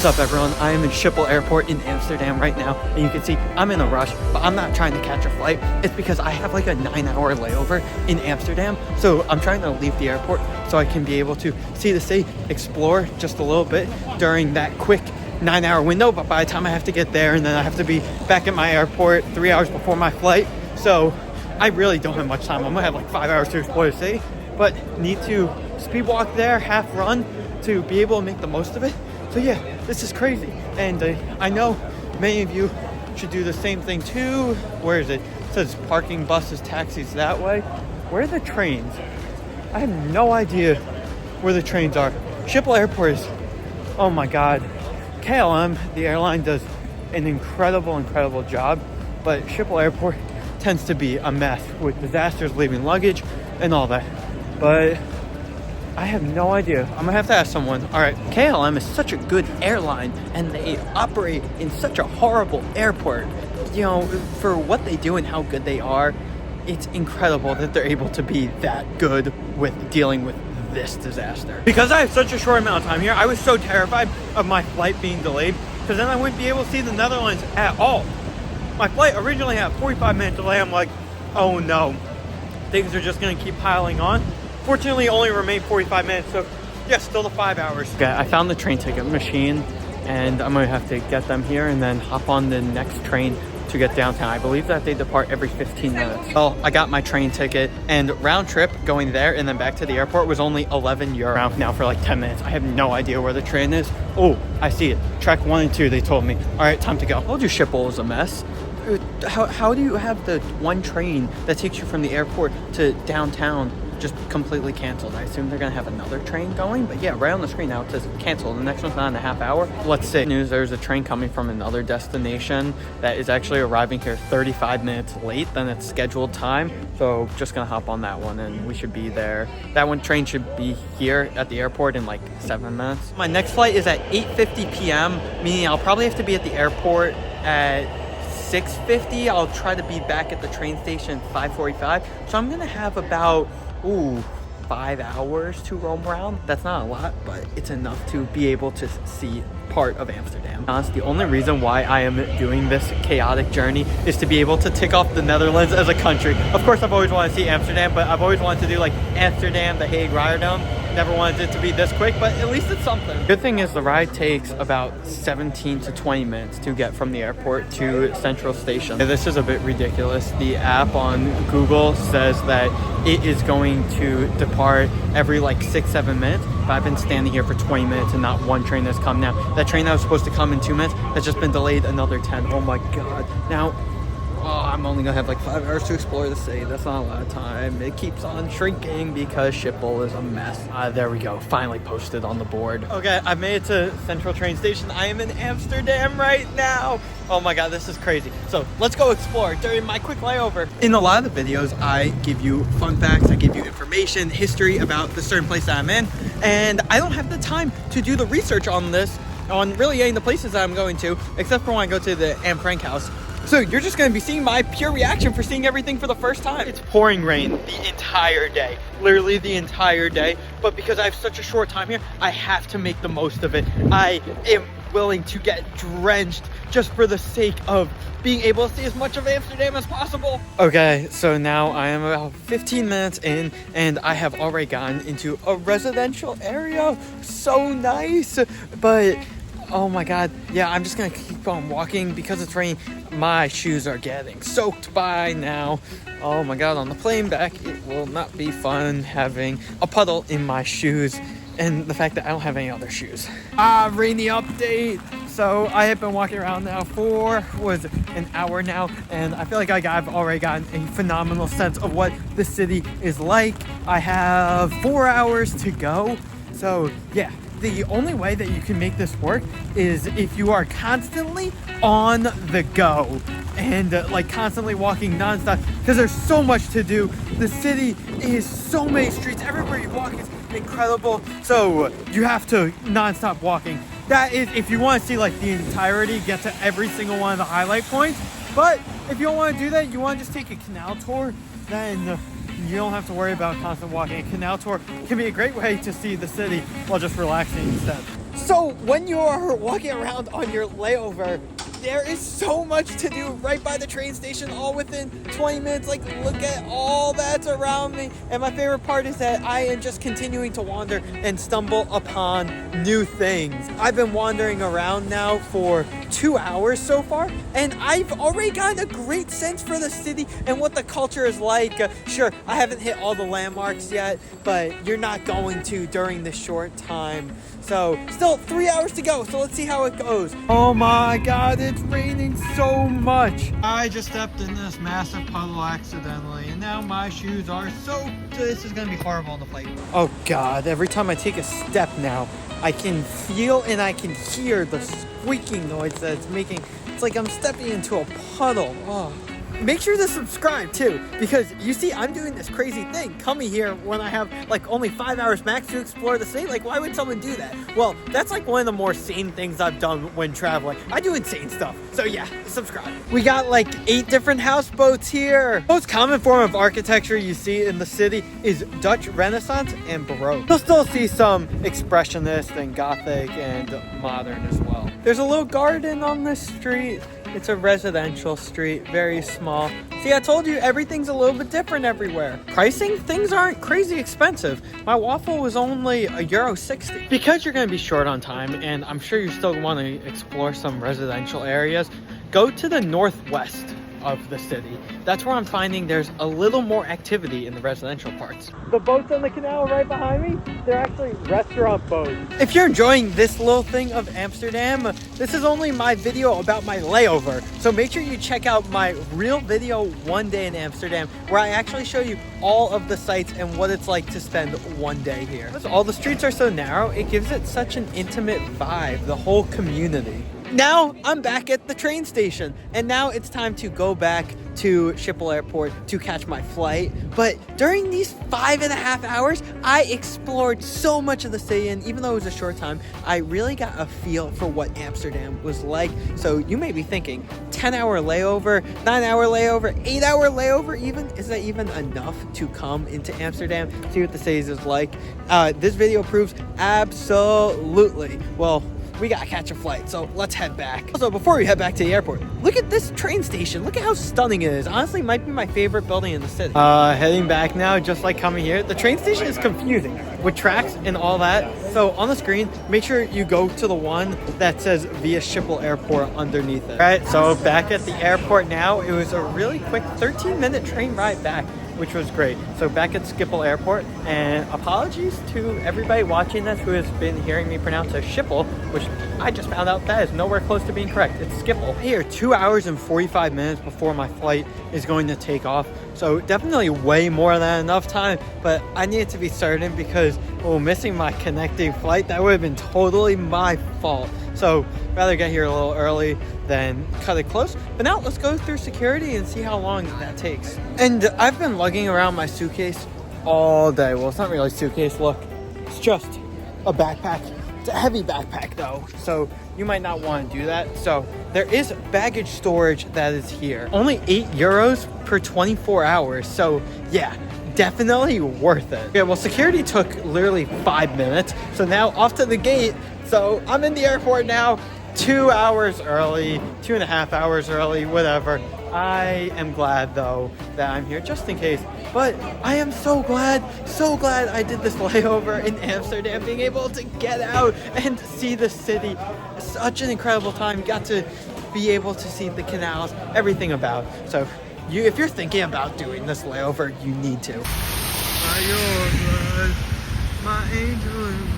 What's up everyone, I am in Schiphol Airport in Amsterdam right now, and you can see I'm in a rush, but I'm not trying to catch a flight. It's because I have like a 9-hour layover in Amsterdam, so I'm trying to leave the airport so I can be able to see the city, explore just a little bit during that quick 9-hour window, but by the time I have to get there and then I have to be back at my airport 3 hours before my flight, so I really don't have much time. I'm gonna have like 5 hours to explore the city, but need to speed walk there, half run, to be able to make the most of it. So yeah, this is crazy, and I know many of you should do the same thing too. Where is it? It says parking, buses, taxis that way. Where are the trains? I have no idea where the trains are. Schiphol Airport is, oh my god. KLM, the airline, does an incredible job, but Schiphol Airport tends to be a mess with disasters, leaving luggage, and all that. But I have no idea. I'm gonna have to ask someone. All right, KLM is such a good airline and they operate in such a horrible airport. You know, for what they do and how good they are, it's incredible that they're able to be that good with dealing with this disaster. Because I have such a short amount of time here, I was so terrified of my flight being delayed because then I wouldn't be able to see the Netherlands at all. My flight originally had a 45-minute delay. I'm like, oh no, things are just gonna keep piling on. Fortunately, it only remained 45 minutes, so yeah, still the 5 hours. Okay, I found the train ticket machine, and I'm gonna have to get them here and then hop on the next train to get downtown. I believe that they depart every 15 minutes. Well, I got my train ticket, and round trip going there and then back to the airport was only 11 euro. Now for like 10 minutes. I have no idea where the train is. Oh, I see it. Track 1 and 2, they told me. All right, time to go. I told you Schiphol is a mess. How do you have the one train that takes you from the airport to downtown just completely canceled? I assume they're gonna have another train going, but yeah, right on the screen now it says canceled. The next one's not in a half hour. Let's see. News, there's a train coming from another destination that is actually arriving here 35 minutes late than its scheduled time, so just gonna hop on that one and we should be there. That one train should be here at the airport in like 7 minutes. My next flight is at 8:50 p.m. meaning I'll probably have to be at the airport at 6:50. I'll try to be back at the train station at 5:45, so I'm gonna have about 5 hours to roam around. That's not a lot, but it's enough to be able to see part of Amsterdam. Honestly, the only reason why I am doing this chaotic journey is to be able to tick off the Netherlands as a country. Of course, I've always wanted to see Amsterdam, but I've always wanted to do like Amsterdam, The Hague, Rotterdam. Never wanted it to be this quick, but at least it's something. Good thing is the ride takes about 17 to 20 minutes to get from the airport to Central Station. This is a bit ridiculous. The app on Google says that it is going to depart every like 6-7 minutes, but I've been standing here for 20 minutes and not one train has come. Now, that train that was supposed to come in 2 minutes has just been delayed another 10. Oh my god. Now, I'm only gonna have like 5 hours to explore the city. That's not a lot of time. It keeps on shrinking because Schiphol is a mess. There we go. Finally posted on the board. Okay, I've made it to Central Train Station. I am in Amsterdam right now. Oh my god, this is crazy. So let's go explore during my quick layover. In a lot of the videos, I give you fun facts. I give you information, history about the certain place that I'm in. And I don't have the time to do the research on this, on really any of the places that I'm going to, except for when I go to the Anne Frank house. So you're just going to be seeing my pure reaction for seeing everything for the first time. It's pouring rain the entire day, literally the entire day. But because I have such a short time here, I have to make the most of it. I am willing to get drenched just for the sake of being able to see as much of Amsterdam as possible. Okay, so now I am about 15 minutes in and I have already gotten into a residential area. So nice, but oh my god, yeah, I'm just gonna keep on walking because it's raining. My shoes are getting soaked by now. Oh my god, on the plane back, it will not be fun having a puddle in my shoes and the fact that I don't have any other shoes. Rainy update. So I have been walking around now for an hour now, and I feel like I've already gotten a phenomenal sense of what the city is like. I have 4 hours to go, so yeah. The only way that you can make this work is if you are constantly on the go and like constantly walking nonstop, because there's so much to do. The city is so many streets. Everywhere you walk is incredible. So you have to nonstop walking. That is if you want to see like the entirety, get to every single one of the highlight points. But if you don't want to do that, you want to just take a canal tour, then you don't have to worry about constant walking. A canal tour can be a great way to see the city while just relaxing instead. So when you are walking around on your layover, there is so much to do right by the train station, all within 20 minutes. Like, look at all that's around me. And my favorite part is that I am just continuing to wander and stumble upon new things. I've been wandering around now for 2 hours so far, and I've already gotten a great sense for the city and what the culture is like. Sure, I haven't hit all the landmarks yet, but you're not going to during this short time. So still 3 hours to go, so let's see how it goes. Oh my god, it's raining so much. I just stepped in this massive puddle accidentally, and now my shoes are soaked. This is gonna be horrible on the flight. Oh god, every time I take a step now, I can feel and I can hear the squeaking noise that it's making. It's like I'm stepping into a puddle. Oh. Make sure to subscribe too, because you see I'm doing this crazy thing coming here when I have like only 5 hours max to explore the city. Like, why would someone do that? Well, that's like one of the more sane things I've done when traveling. I do insane stuff. So yeah, subscribe. We got like 8 different houseboats here. The most common form of architecture you see in the city is Dutch Renaissance and Baroque. You'll still see some expressionist and Gothic and modern as well. There's a little garden on this street. It's a residential street, very small. See, I told you everything's a little bit different everywhere. Pricing, things aren't crazy expensive. My waffle was only €1.60. Because you're gonna be short on time, and I'm sure you still want to explore some residential areas, go to the northwest of the city. That's where I'm finding there's a little more activity in the residential parts. The boats on the canal right behind me, they're actually restaurant boats. If you're enjoying this little thing of Amsterdam, this is only my video about my layover. So make sure you check out my real video, One Day in Amsterdam, where I actually show you all of the sights and what it's like to spend one day here. Because all the streets are so narrow, it gives it such an intimate vibe, the whole community. Now I'm back at the train station, and now it's time to go back to Schiphol Airport to catch my flight. But during these 5.5 hours, I explored so much of the city, and even though it was a short time, I really got a feel for what Amsterdam was like. So you may be thinking, 10-hour layover, 9-hour layover, 8-hour layover even? Is that even enough to come into Amsterdam, see what the city is like? This video proves absolutely. Well, we gotta catch a flight, so let's head back. Also, before we head back to the airport, look at this train station. Look at how stunning it is. Honestly, might be my favorite building in the city. Heading back now, just like coming here. The train station is confusing with tracks and all that. So on the screen, make sure you go to the one that says via Schiphol Airport underneath it. All right, so back at the airport now. It was a really quick 13-minute train ride back, which was great. So back at Schiphol Airport, and apologies to everybody watching this who has been hearing me pronounce as Schiphol, which I just found out that is nowhere close to being correct. It's Schiphol. Here, 2 hours and 45 minutes before my flight is going to take off. So definitely way more than enough time, but I needed to be certain because, missing my connecting flight, that would have been totally my fault. So rather get here a little early than cut it close. But now let's go through security and see how long that takes. And I've been lugging around my suitcase all day. Well, it's not really a suitcase, look. It's just a backpack. It's a heavy backpack though, so you might not want to do that. So there is baggage storage that is here. Only €8 per 24 hours. So yeah, definitely worth it. Yeah, well, security took literally 5 minutes. So now off to the gate. So I'm in the airport now, 2 hours early, 2.5 hours early, whatever. I am glad though that I'm here just in case. But I am so glad I did this layover in Amsterdam, being able to get out and see the city. Such an incredible time. Got to be able to see the canals, everything about. So if you're thinking about doing this layover, you need to. My angel.